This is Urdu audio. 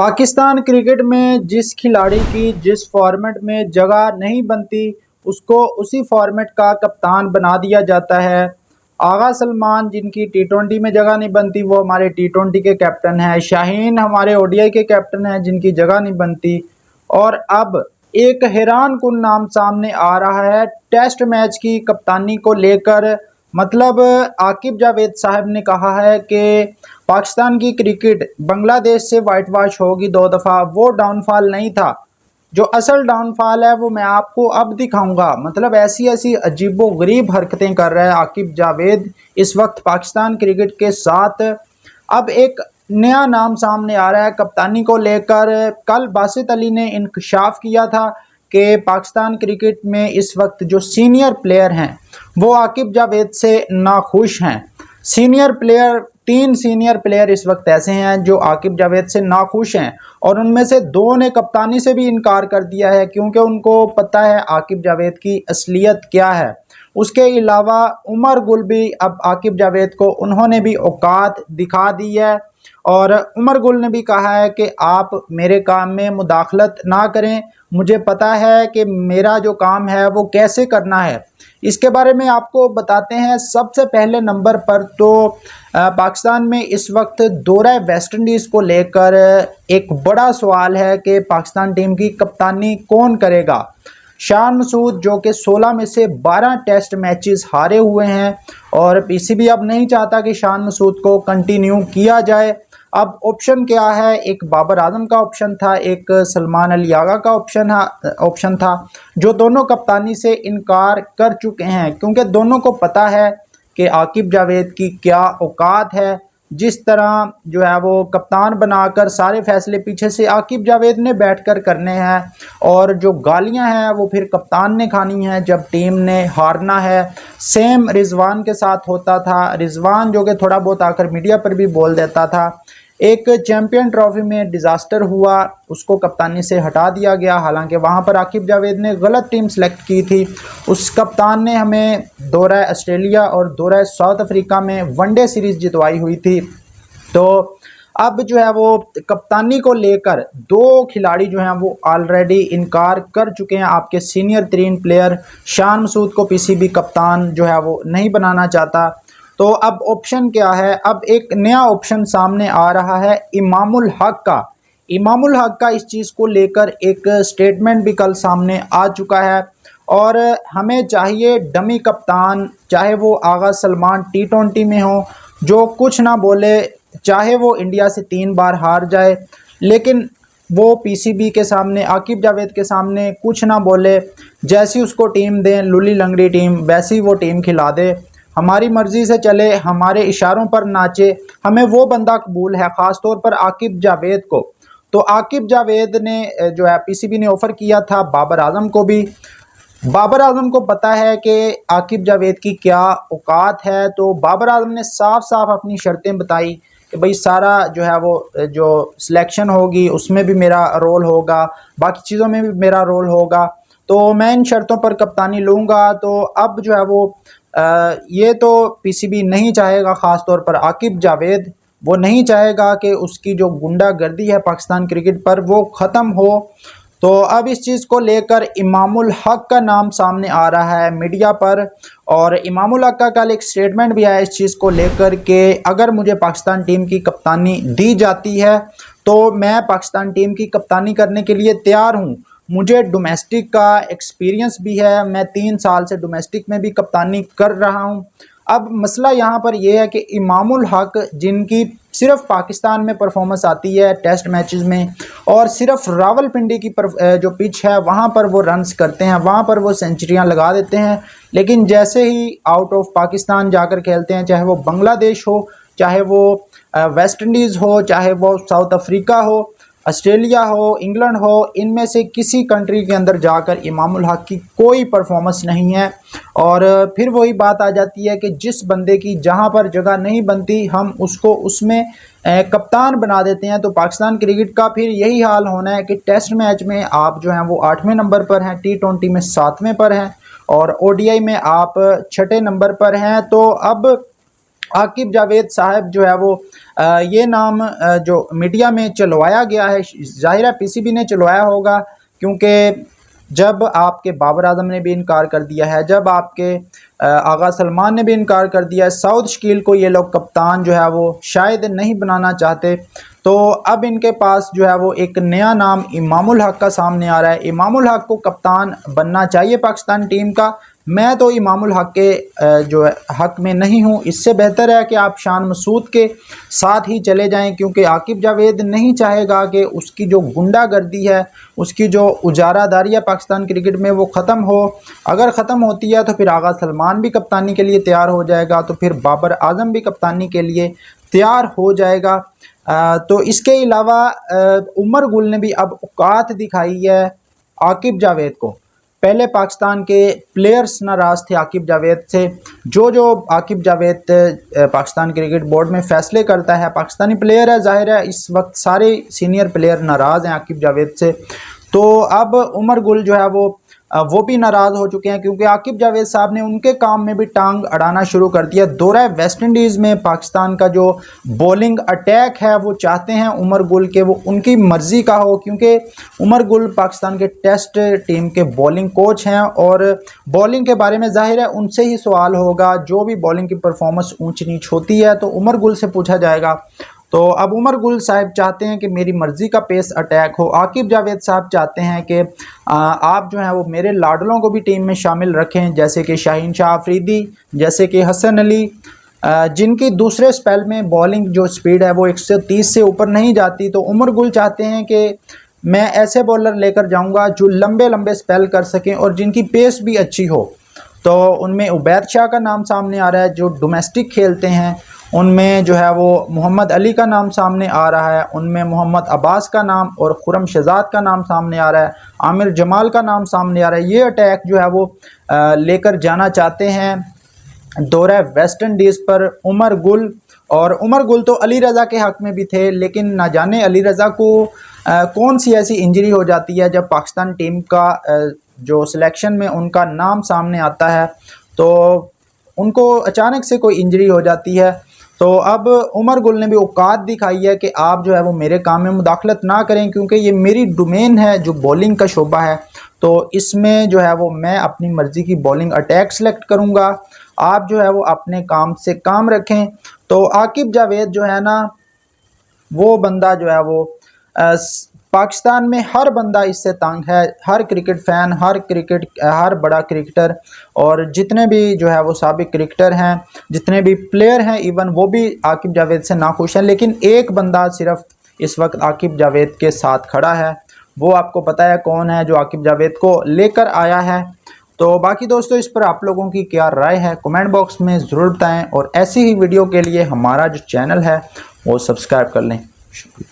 پاکستان کرکٹ میں جس کھلاڑی کی جس فارمیٹ میں جگہ نہیں بنتی اس کو اسی فارمیٹ کا کپتان بنا دیا جاتا ہے۔ آغا سلمان جن کی ٹی 20 میں جگہ نہیں بنتی وہ ہمارے ٹی 20 کے کیپٹن ہیں۔ شاہین ہمارے او ڈی آئی کے کیپٹن ہیں جن کی جگہ نہیں بنتی۔ اور اب ایک حیران کن نام سامنے آ رہا ہے ٹیسٹ میچ کی کپتانی کو لے کر۔ مطلب عاقب جاوید صاحب نے کہا ہے کہ پاکستان کی کرکٹ بنگلہ دیش سے وائٹ واش ہوگی 2 دفعہ، وہ ڈاؤن فال نہیں تھا، جو اصل ڈاؤن فال ہے وہ میں آپ کو اب دکھاؤں گا۔ مطلب ایسی عجیب و غریب حرکتیں کر رہا ہے عاقب جاوید اس وقت پاکستان کرکٹ کے ساتھ۔ اب ایک نیا نام سامنے آ رہا ہے کپتانی کو لے کر۔ کل باسط علی نے انکشاف کیا تھا کہ پاکستان کرکٹ میں اس وقت جو سینئر پلیئر ہیں وہ عاقب جاوید سے ناخوش ہیں۔ سینئر پلیئر 3 سینئر پلیئر اس وقت ایسے ہیں جو عاقب جاوید سے ناخوش ہیں، اور ان میں سے 2 نے کپتانی سے بھی انکار کر دیا ہے کیونکہ ان کو پتہ ہے عاقب جاوید کی اصلیت کیا ہے۔ اس کے علاوہ عمر گل بھی اب عاقب جاوید کو انہوں نے بھی اوقات دکھا دی ہے، اور عمر گل نے بھی کہا ہے کہ آپ میرے کام میں مداخلت نہ کریں، مجھے پتہ ہے کہ میرا جو کام ہے وہ کیسے کرنا ہے۔ اس کے بارے میں آپ کو بتاتے ہیں۔ سب سے پہلے نمبر پر تو پاکستان میں اس وقت دورہ ویسٹ انڈیز کو لے کر ایک بڑا سوال ہے کہ پاکستان ٹیم کی کپتانی کون کرے گا۔ شان مسعود جو کہ 16 میں سے 12 ٹیسٹ میچز ہارے ہوئے ہیں، اور پی سی بی اب نہیں چاہتا کہ شان مسعود کو کنٹینیو کیا جائے۔ اب آپشن کیا ہے؟ ایک بابر اعظم کا آپشن تھا، ایک سلمان علی آغا کا آپشن تھا، جو دونوں کپتانی سے انکار کر چکے ہیں کیونکہ دونوں کو پتہ ہے کہ عاقب جاوید کی کیا اوقات ہے۔ جس طرح جو ہے وہ کپتان بنا کر سارے فیصلے پیچھے سے عاقب جاوید نے بیٹھ کر کرنے ہیں، اور جو گالیاں ہیں وہ پھر کپتان نے کھانی ہیں جب ٹیم نے ہارنا ہے۔ سیم رضوان کے ساتھ ہوتا تھا، رضوان جو کہ تھوڑا بہت آ کر میڈیا پر بھی بول دیتا تھا۔ ایک چیمپئن ٹرافی میں ڈیزاسٹر ہوا، اس کو کپتانی سے ہٹا دیا گیا، حالانکہ وہاں پر عاقب جاوید نے غلط ٹیم سلیکٹ کی تھی۔ اس کپتان نے ہمیں دورہ آسٹریلیا اور دورہ ساؤتھ افریقہ میں ون ڈے سیریز جتوائی ہوئی تھی۔ تو اب جو ہے وہ کپتانی کو لے کر 2 کھلاڑی جو ہیں وہ آلریڈی انکار کر چکے ہیں۔ آپ کے سینئر ترین پلیئر شان مسعود کو پی سی بی کپتان جو ہے وہ نہیں بنانا چاہتا۔ تو اب آپشن کیا ہے؟ اب ایک نیا آپشن سامنے آ رہا ہے امام الحق کا۔ امام الحق کا اس چیز کو لے کر ایک سٹیٹمنٹ بھی کل سامنے آ چکا ہے، اور ہمیں چاہیے ڈمی کپتان، چاہے وہ آغا سلمان ٹی 20 میں ہو، جو کچھ نہ بولے، چاہے وہ انڈیا سے 3 بار ہار جائے لیکن وہ پی سی بی کے سامنے عاقب جاوید کے سامنے کچھ نہ بولے، جیسی اس کو ٹیم دیں لولی لنگڑی ٹیم ویسی وہ ٹیم کھلا دے، ہماری مرضی سے چلے، ہمارے اشاروں پر ناچے، ہمیں وہ بندہ قبول ہے، خاص طور پر عاقب جاوید کو۔ تو عاقب جاوید نے جو ہے پی سی بی نے آفر کیا تھا بابر اعظم کو بھی۔ بابر اعظم کو پتہ ہے کہ عاقب جاوید کی کیا اوقات ہے، تو بابر اعظم نے صاف صاف اپنی شرطیں بتائی کہ بھئی سارا جو ہے وہ جو سلیکشن ہوگی اس میں بھی میرا رول ہوگا، باقی چیزوں میں بھی میرا رول ہوگا، تو میں ان شرطوں پر کپتانی لوں گا۔ تو اب جو ہے وہ یہ تو پی سی بی نہیں چاہے گا، خاص طور پر عاقب جاوید وہ نہیں چاہے گا کہ اس کی جو گنڈا گردی ہے پاکستان کرکٹ پر وہ ختم ہو۔ تو اب اس چیز کو لے کر امام الحق کا نام سامنے آ رہا ہے میڈیا پر، اور امام الحق کا کل ایک سٹیٹمنٹ بھی آیا اس چیز کو لے کر کہ اگر مجھے پاکستان ٹیم کی کپتانی دی جاتی ہے تو میں پاکستان ٹیم کی کپتانی کرنے کے لیے تیار ہوں، مجھے ڈومیسٹک کا ایکسپیرینس بھی ہے، میں 3 سال سے ڈومیسٹک میں بھی کپتانی کر رہا ہوں۔ اب مسئلہ یہاں پر یہ ہے کہ امام الحق جن کی صرف پاکستان میں پرفارمنس آتی ہے ٹیسٹ میچز میں، اور صرف راول پنڈی کی جو پچ ہے وہاں پر وہ رنز کرتے ہیں، وہاں پر وہ سینچریاں لگا دیتے ہیں، لیکن جیسے ہی آؤٹ آف پاکستان جا کر کھیلتے ہیں، چاہے وہ بنگلہ دیش ہو، چاہے وہ ویسٹ انڈیز ہو، چاہے وہ ساؤتھ افریقہ ہو، آسٹریلیا ہو، انگلینڈ ہو، ان میں سے کسی کنٹری کے اندر جا کر امام الحق کی کوئی پرفارمنس نہیں ہے۔ اور پھر وہی بات آ جاتی ہے کہ جس بندے کی جہاں پر جگہ نہیں بنتی ہم اس کو اس میں کپتان بنا دیتے ہیں۔ تو پاکستان کرکٹ کا پھر یہی حال ہونا ہے کہ ٹیسٹ میچ میں آپ جو ہیں وہ 8ویں نمبر پر ہیں، ٹی 20 میں 7ویں پر ہیں، اور او ڈی آئی میں آپ 6 نمبر پر ہیں۔ تو اب عاقب جاوید صاحب جو ہے وہ یہ نام جو میڈیا میں چلوایا گیا ہے، ظاہر ہے پی سی بی نے چلوایا ہوگا، کیونکہ جب آپ کے بابر اعظم نے بھی انکار کر دیا ہے، جب آپ کے آغا سلمان نے بھی انکار کر دیا ہے، سعود شکیل کو یہ لوگ کپتان جو ہے وہ شاید نہیں بنانا چاہتے، تو اب ان کے پاس جو ہے وہ ایک نیا نام امام الحق کا سامنے آ رہا ہے۔ امام الحق کو کپتان بننا چاہیے پاکستان ٹیم کا۔ میں تو امام الحق کے جو حق میں نہیں ہوں، اس سے بہتر ہے کہ آپ شان مسعود کے ساتھ ہی چلے جائیں، کیونکہ عاقب جاوید نہیں چاہے گا کہ اس کی جو گنڈا گردی ہے، اس کی جو اجارہ داری ہے پاکستان کرکٹ میں وہ ختم ہو۔ اگر ختم ہوتی ہے تو پھر آغا سلمان بھی کپتانی کے لیے تیار ہو جائے گا، تو پھر بابر اعظم بھی کپتانی کے لیے تیار ہو جائے گا۔ تو اس کے علاوہ عمر گل نے بھی اب اوقات دکھائی ہے عاقب جاوید کو۔ پہلے پاکستان کے پلیئرز ناراض تھے عاقب جاوید سے، جو عاقب جاوید پاکستان کرکٹ بورڈ میں فیصلے کرتا ہے، پاکستانی پلیئر ہے، ظاہر ہے اس وقت سارے سینئر پلیئر ناراض ہیں عاقب جاوید سے۔ تو اب عمر گل جو ہے وہ بھی ناراض ہو چکے ہیں، کیونکہ عاقب جاوید صاحب نے ان کے کام میں بھی ٹانگ اڑانا شروع کر دیا۔ دورہ ویسٹ انڈیز میں پاکستان کا جو بولنگ اٹیک ہے وہ چاہتے ہیں عمر گل کے وہ ان کی مرضی کا ہو، کیونکہ عمر گل پاکستان کے ٹیسٹ ٹیم کے بولنگ کوچ ہیں، اور بولنگ کے بارے میں ظاہر ہے ان سے ہی سوال ہوگا، جو بھی بولنگ کی پرفارمنس اونچ نیچ ہوتی ہے تو عمر گل سے پوچھا جائے گا۔ تو اب عمر گل صاحب چاہتے ہیں کہ میری مرضی کا پیس اٹیک ہو، عاقب جاوید صاحب چاہتے ہیں کہ آپ جو ہیں وہ میرے لاڈلوں کو بھی ٹیم میں شامل رکھیں، جیسے کہ شاہین شاہ آفریدی، جیسے کہ حسن علی، جن کی دوسرے سپیل میں بولنگ جو سپیڈ ہے وہ 130 سے اوپر نہیں جاتی۔ تو عمر گل چاہتے ہیں کہ میں ایسے بولر لے کر جاؤں گا جو لمبے لمبے سپیل کر سکیں اور جن کی پیس بھی اچھی ہو۔ تو ان میں عبید شاہ کا نام سامنے آ رہا ہے جو ڈومیسٹک کھیلتے ہیں، ان میں جو ہے وہ محمد علی کا نام سامنے آ رہا ہے، ان میں محمد عباس کا نام اور خرم شہزاد کا نام سامنے آ رہا ہے، عامر جمال کا نام سامنے آ رہا ہے۔ یہ اٹیک جو ہے وہ لے کر جانا چاہتے ہیں دورہ ویسٹ انڈیز پر عمر گل۔ اور عمر گل تو علی رضا کے حق میں بھی تھے، لیکن نہ جانے علی رضا کو کون سی ایسی انجری ہو جاتی ہے جب پاکستان ٹیم کا جو سلیکشن میں ان کا نام سامنے آتا ہے تو ان کو اچانک سے کوئی انجری ہو جاتی ہے۔ تو اب عمر گل نے بھی اوقات دکھائی ہے کہ آپ جو ہے وہ میرے کام میں مداخلت نہ کریں، کیونکہ یہ میری ڈومین ہے جو بولنگ کا شعبہ ہے، تو اس میں جو ہے وہ میں اپنی مرضی کی بولنگ اٹیک سلیکٹ کروں گا، آپ جو ہے وہ اپنے کام سے کام رکھیں۔ تو عاقب جاوید جو ہے نا وہ بندہ جو ہے وہ پاکستان میں ہر بندہ اس سے تنگ ہے، ہر کرکٹ فین، ہر بڑا کرکٹر، اور جتنے بھی جو ہے وہ سابق کرکٹر ہیں، جتنے بھی پلیئر ہیں ایون وہ بھی عاقب جاوید سے ناخوش ہیں، لیکن ایک بندہ صرف اس وقت عاقب جاوید کے ساتھ کھڑا ہے، وہ آپ کو پتہ ہے کون ہے جو عاقب جاوید کو لے کر آیا ہے۔ تو باقی دوستو اس پر آپ لوگوں کی کیا رائے ہے کمنٹ باکس میں ضرور بتائیں، اور ایسی ہی ویڈیو کے لیے ہمارا جو چینل ہے وہ سبسکرائب کر لیں۔ شکریہ۔